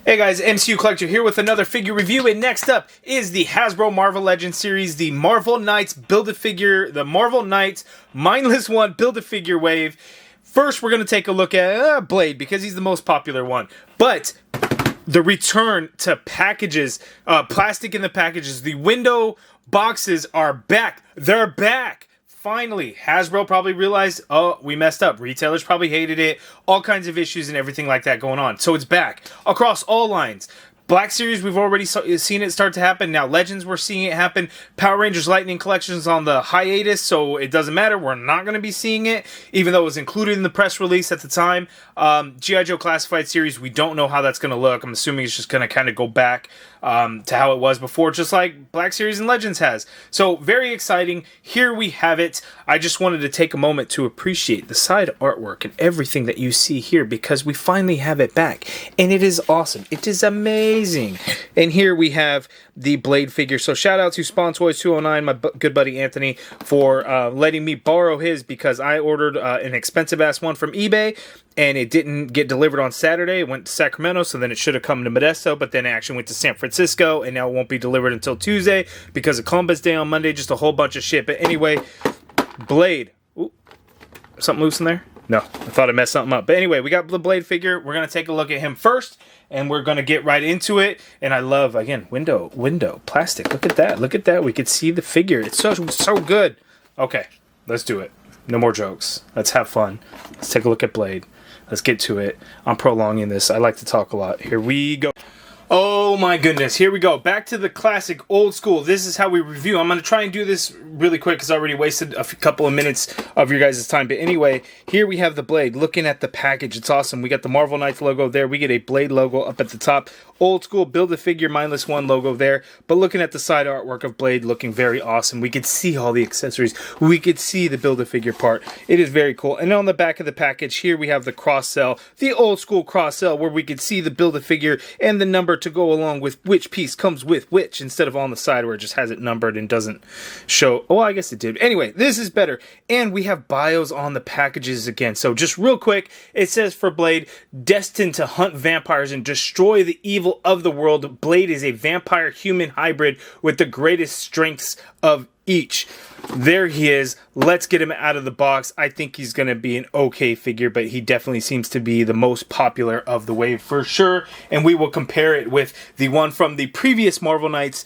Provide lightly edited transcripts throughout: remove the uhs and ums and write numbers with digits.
Hey guys, MCU Collector here with another figure review, and next up is the Hasbro Marvel Legends series, the Marvel Knights Build-A-Figure, the Marvel Knights Mindless One Build-A-Figure wave. First, we're going to take a look at Blade, because he's the most popular one. But the return to packages, plastic in the packages, the window boxes are back. They're back! Finally, Hasbro probably realized, oh, we messed up. Retailers probably hated it. All kinds of issues and everything like that going on. So it's back across all lines. Black Series, we've already seen it start to happen. Now, Legends, we're seeing it happen. Power Rangers Lightning Collection's on the hiatus, so it doesn't matter. We're not going to be seeing it, even though it was included in the press release at the time. G.I. Joe Classified Series, we don't know how that's going to look. I'm assuming it's just going to kind of go back to how it was before, just like Black Series and Legends has. So, very exciting. Here we have it. I just wanted to take a moment to appreciate the side artwork and everything that you see here, because we finally have it back. And it is awesome. It is amazing. And here we have the Blade figure. So shout out to Spawn Toys 209, my good buddy Anthony, for letting me borrow his, because I ordered an expensive ass one from eBay and it didn't get delivered on Saturday. It went to Sacramento, so then it should have come to Modesto, but then it actually went to San Francisco, and now it won't be delivered until Tuesday because of Columbus Day on Monday. Just a whole bunch of shit. But anyway, Blade. Ooh, something loose in there? No, I thought I messed something up. But anyway, we got the Blade figure. We're going to take a look at him first, and we're going to get right into it. And I love, again, window, plastic. Look at that. Look at that. We could see the figure. It's so good. Okay, let's do it. No more jokes. Let's have fun. Let's take a look at Blade. Let's get to it. I'm prolonging this. I like to talk a lot. Here we go. Oh my goodness, here we go. Back to the classic, old school. This is how we review. I'm going to try and do this really quick because I already wasted a couple of minutes of your guys' time. But anyway, here we have the Blade. Looking at the package, it's awesome. We got the Marvel Knights logo there. We get a Blade logo up at the top. Old school Build-A-Figure Mindless One logo there. But looking at the side artwork of Blade, looking very awesome. We could see all the accessories. We could see the Build-A-Figure part. It is very cool. And on the back of the package, here we have the cross-sell. The old school cross-sell where we could see the Build-A-Figure and the number to go along with which piece comes with which, instead of on the side where it just has it numbered and doesn't show. Oh, I guess it did. Anyway, this is better. And we have bios on the packages again. So just real quick, it says for Blade, destined to hunt vampires and destroy the evil of the world. Blade is a vampire-human hybrid with the greatest strengths of each. There he is. Let's get him out of the box. I think he's going to be an okay figure, but he definitely seems to be the most popular of the wave for sure. And we will compare it with the one from the previous Marvel Knights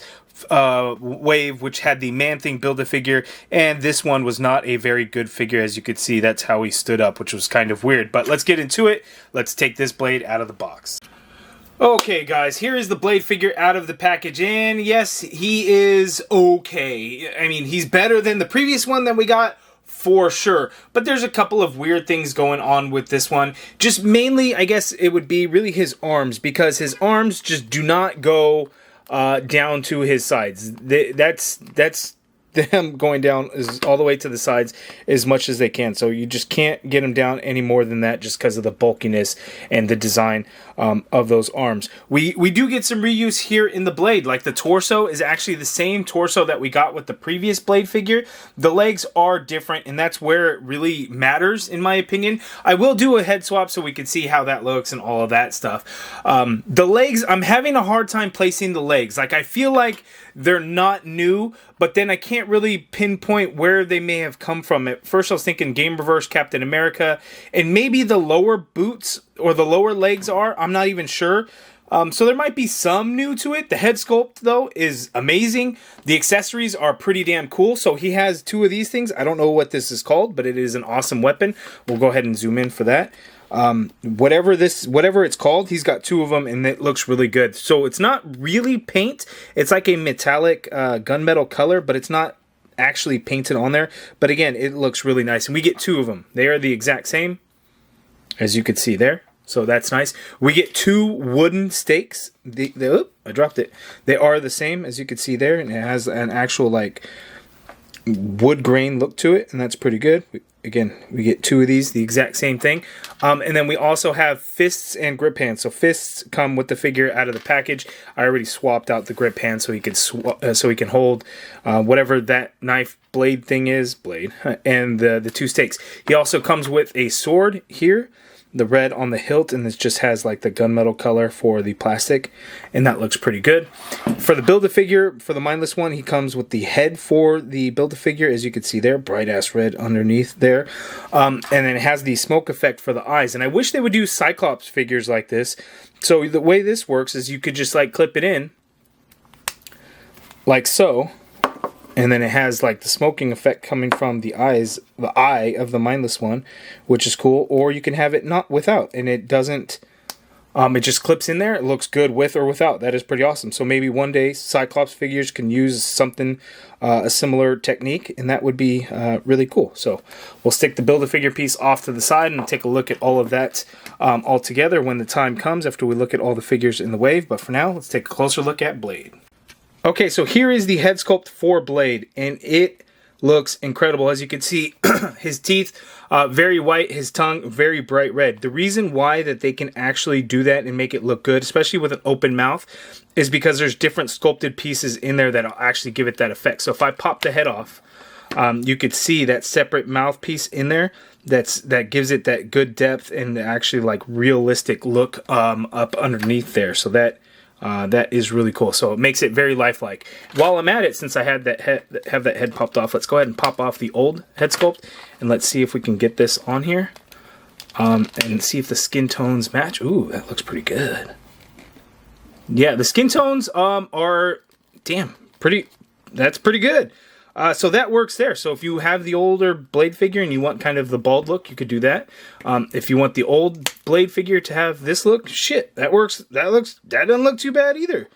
wave, which had the Man-Thing Build-A-Figure, and this one was not a very good figure. As you could see, that's how he stood up, which was kind of weird. But let's get into it. Let's take this Blade out of the box. Okay guys, here is the Blade figure out of the package, and yes, he is okay. I mean, he's better than the previous one that we got, for sure. But there's a couple of weird things going on with this one. Just mainly, I guess it would be really his arms, because his arms just do not go down to his sides. That's them going down is all the way to the sides as much as they can. So you just can't get them down any more than that, just because of the bulkiness and the design of those arms. We do get some reuse here in the Blade. Like the torso is actually the same torso that we got with the previous Blade figure. The legs are different, and that's where it really matters, in my opinion. I will do a head swap so we can see how that looks and all of that stuff. The legs, I'm having a hard time placing the legs. Like, I feel like they're not new, but then I can't really pinpoint where they may have come from. At first I was thinking Game Reverse Captain America, and maybe the lower boots or the lower legs are. I'm not even sure. So there might be some new to it. The head sculpt, though, is amazing. The accessories are pretty damn cool. So he has two of these things. I don't know what this is called, but it is an awesome weapon. We'll go ahead and zoom in for that. Whatever it's called, he's got two of them, and it looks really good. So it's not really paint. It's like a metallic gunmetal color, but it's not actually painted on there. But again, it looks really nice. And we get two of them. They are the exact same, as you can see there. So that's nice. We get two wooden stakes. I dropped it. They are the same, as you can see there, and it has an actual like wood grain look to it, and that's pretty good. Again, we get two of these, the exact same thing. And then we also have fists and grip hands. So fists come with the figure out of the package. I already swapped out the grip hand so he could so he can hold whatever that knife blade thing is, and the two stakes. He also comes with a sword here. the red on the hilt, and this just has like the gunmetal color for the plastic, and that looks pretty good. For the Build-A-Figure, for the Mindless one, he comes with the head for the Build-A-Figure, as you can see there, bright ass red underneath there, and then it has the smoke effect for the eyes. And I wish they would do Cyclops figures like this. So the way this works is you could just like clip it in like so, and then it has like the smoking effect coming from the eyes, the eye of the Mindless one, which is cool. Or you can have it not without, and it doesn't, it just clips in there. It looks good with or without. That is pretty awesome. So maybe one day Cyclops figures can use something, a similar technique, and that would be really cool. So we'll stick the Build-A-Figure piece off to the side and take a look at all of that all together when the time comes after we look at all the figures in the wave. But for now, let's take a closer look at Blade. Okay, so here is the head sculpt for Blade, and it looks incredible. As you can see, his teeth, very white, his tongue, very bright red. The reason why that they can actually do that and make it look good, especially with an open mouth, is because there's different sculpted pieces in there that'll actually give it that effect. So if I pop the head off, you could see that separate mouthpiece in there that gives it that good depth and actually like realistic look up underneath there. So that is really cool. So it makes it very lifelike. While I'm at it, since I had that head popped off, let's go ahead and pop off the old head sculpt, and let's see if we can get this on here, and see if the skin tones match. Ooh, that looks pretty good. Yeah, the skin tones are that's pretty good. So that works there. So if you have the older Blade figure and you want kind of the bald look, you could do that. If you want the old Blade figure to have this look, shit, that works. That doesn't look too bad either.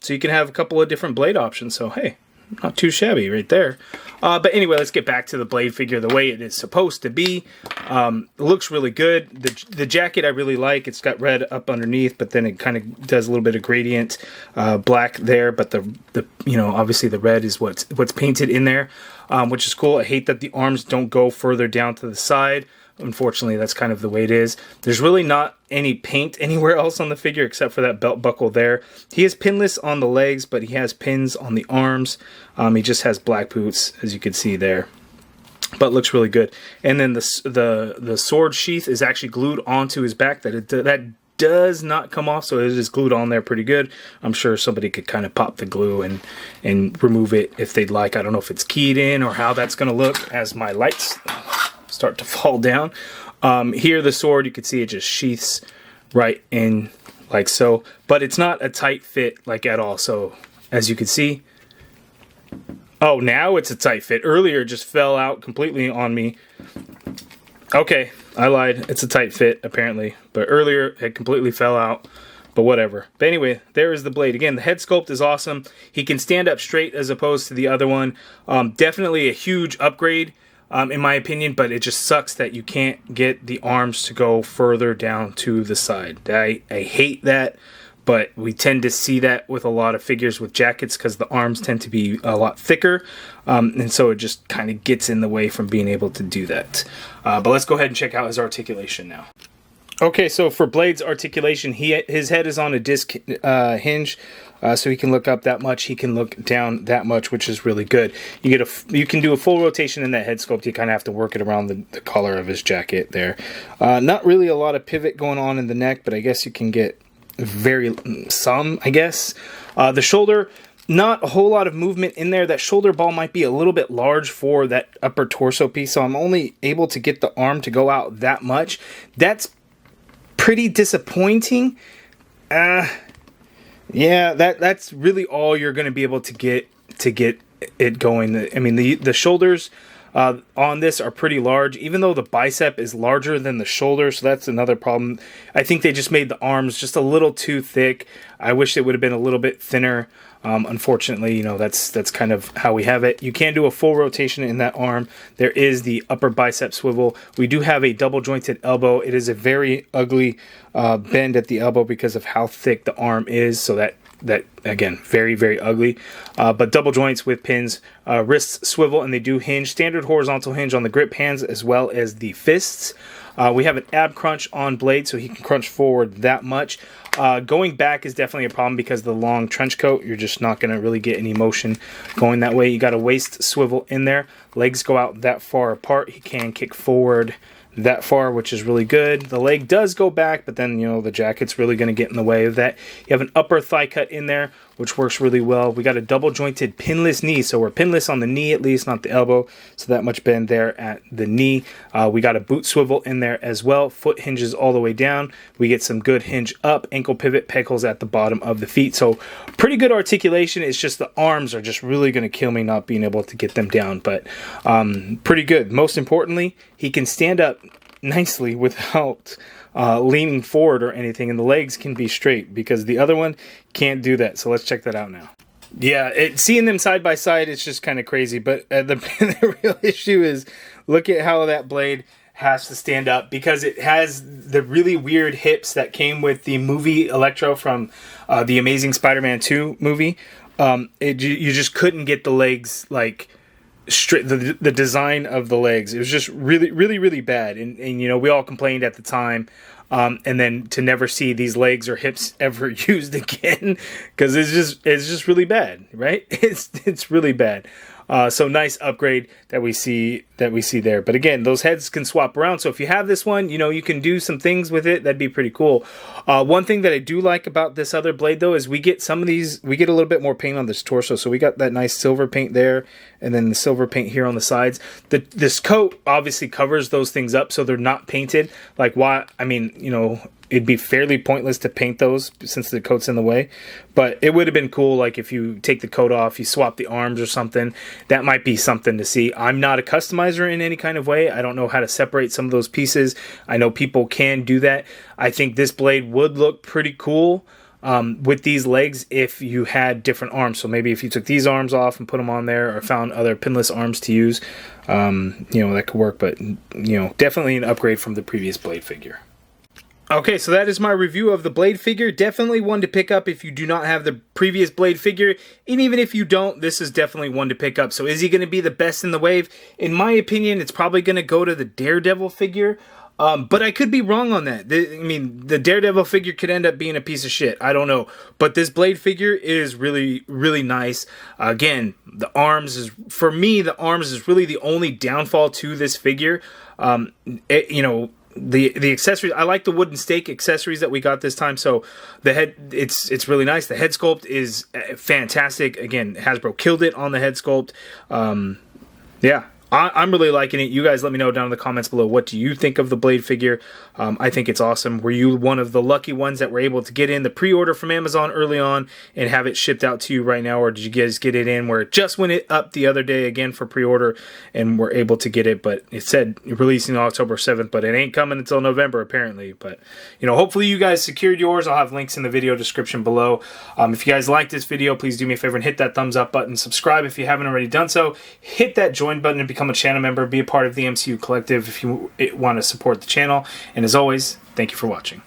So you can have a couple of different Blade options. So hey, not too shabby right there. But anyway, let's get back to the Blade figure the way it is supposed to be. It looks really good. The jacket I really like. It's got red up underneath, but then it kind of does a little bit of gradient black there. But the obviously the red is what's painted in there, which is cool. I hate that the arms don't go further down to the side. Unfortunately, that's kind of the way it is. There's really not any paint anywhere else on the figure except for that belt buckle there. He is pinless on the legs, but he has pins on the arms. He just has black boots, as you can see there. But looks really good. And then the sword sheath is actually glued onto his back. That does not come off, so it is glued on there pretty good. I'm sure somebody could kind of pop the glue and remove it if they'd like. I don't know if it's keyed in or how that's going to look as my lights start to fall down. Here the sword, you can see it just sheaths right in like so, but it's not a tight fit like at all. So as you can see, oh, now it's a tight fit. Earlier it just fell out completely on me. Okay, I lied. It's a tight fit apparently, but earlier it completely fell out. But whatever. But anyway, there is the Blade. Again, the head sculpt is awesome. He can stand up straight as opposed to the other one. Definitely a huge upgrade. In my opinion, but it just sucks that you can't get the arms to go further down to the side. I hate that, but we tend to see that with a lot of figures with jackets because the arms tend to be a lot thicker, and so it just kind of gets in the way from being able to do that. But let's go ahead and check out his articulation now. Okay, so for Blade's articulation, his head is on a disc hinge, so he can look up that much, he can look down that much, which is really good. You can do a full rotation in that head sculpt. You kind of have to work it around the collar of his jacket there. Not really a lot of pivot going on in the neck, but I guess you can get some, I guess. The shoulder, not a whole lot of movement in there. That shoulder ball might be a little bit large for that upper torso piece, so I'm only able to get the arm to go out that much. That's pretty disappointing. Yeah, that's really all you're going to be able to get it going. I mean, the shoulders on this are pretty large, even though the bicep is larger than the shoulder, so that's another problem. I think they just made the arms just a little too thick. I wish it would have been a little bit thinner. Unfortunately, that's kind of how we have it. You can do a full rotation in that arm. There is the upper bicep swivel. We do have a double jointed elbow. It is a very ugly bend at the elbow because of how thick the arm is, so that again, very, very ugly. But double joints with pins, wrists swivel, and they do hinge. Standard horizontal hinge on the grip hands as well as the fists. We have an ab crunch on blade, so he can crunch forward that much. Going back is definitely a problem because of the long trench coat. You're just not going to really get any motion going that way. You got a waist swivel in there. Legs go out that far apart. He can kick forward that far, which is really good. The leg does go back, but then, you know, the jacket's really going to get in the way of that. You have an upper thigh cut in there, which works really well. We got a double jointed pinless knee, so we're pinless on the knee at least, not the elbow, so that much bend there at the knee. We got a boot swivel in there as well. Foot hinges all the way down. We get some good hinge up, ankle pivot, peg holes at the bottom of the feet. So pretty good articulation. It's just the arms are just really going to kill me not being able to get them down, but pretty good. Most importantly, he can stand up nicely without leaning forward or anything, and the legs can be straight because the other one can't do that. So let's check that out now. Yeah, seeing them side by side, it's just kind of crazy, but the real issue is look at how that blade has to stand up because it has the really weird hips that came with the movie Electro from the Amazing Spider-Man 2 movie. You just couldn't get the legs like straight. The design of the legs, it was just really bad, and you know, we all complained at the time, and then to never see these legs or hips ever used again because it's just really bad, right? It's really bad. So nice upgrade that we see there. But again, those heads can swap around. So if you have this one, you know, you can do some things with it. That'd be pretty cool. One thing that I do like about this other blade though is we get a little bit more paint on this torso. So we got that nice silver paint there, and then the silver paint here on the sides. This coat obviously covers those things up, so they're not painted. Like, why? I mean, you know, it'd be fairly pointless to paint those since the coat's in the way, but it would have been cool, like if you take the coat off, you swap the arms or something. That might be something to see. I'm not a customizer in any kind of way. I don't know how to separate some of those pieces. I know people can do that. I think this blade would look pretty cool with these legs if you had different arms. So maybe if you took these arms off and put them on there, or found other pinless arms to use, you know, that could work. But, you know, definitely an upgrade from the previous blade figure. Okay, so that is my review of the blade figure. Definitely one to pick up if you do not have the previous blade figure. And even if you don't, this is definitely one to pick up. So is he going to be the best in the wave? In my opinion, it's probably going to go to the Daredevil figure. But I could be wrong on that. I mean, the Daredevil figure could end up being a piece of shit. I don't know. But this blade figure is really, really nice. Again, the arms is really the only downfall to this figure. You know, the accessories, I like the wooden stake accessories that we got this time. So the head, it's really nice. The head sculpt is fantastic. Again, Hasbro killed it on the head sculpt. Yeah, I'm really liking it. You guys let me know down in the comments below, what do you think of the blade figure? I think it's awesome. Were you one of the lucky ones that were able to get in the pre-order from Amazon early on and have it shipped out to you right now? Or did you guys get it in where it just went up the other day again for pre-order and were able to get it? But it said releasing October 7th, but it ain't coming until November apparently. But, you know, hopefully you guys secured yours. I'll have links in the video description below. If you guys like this video, please do me a favor and hit that thumbs up button. Subscribe if you haven't already done so. Hit that join button and become a channel member. Be a part of the MCU Collective if you want to support the channel. And as always, thank you for watching.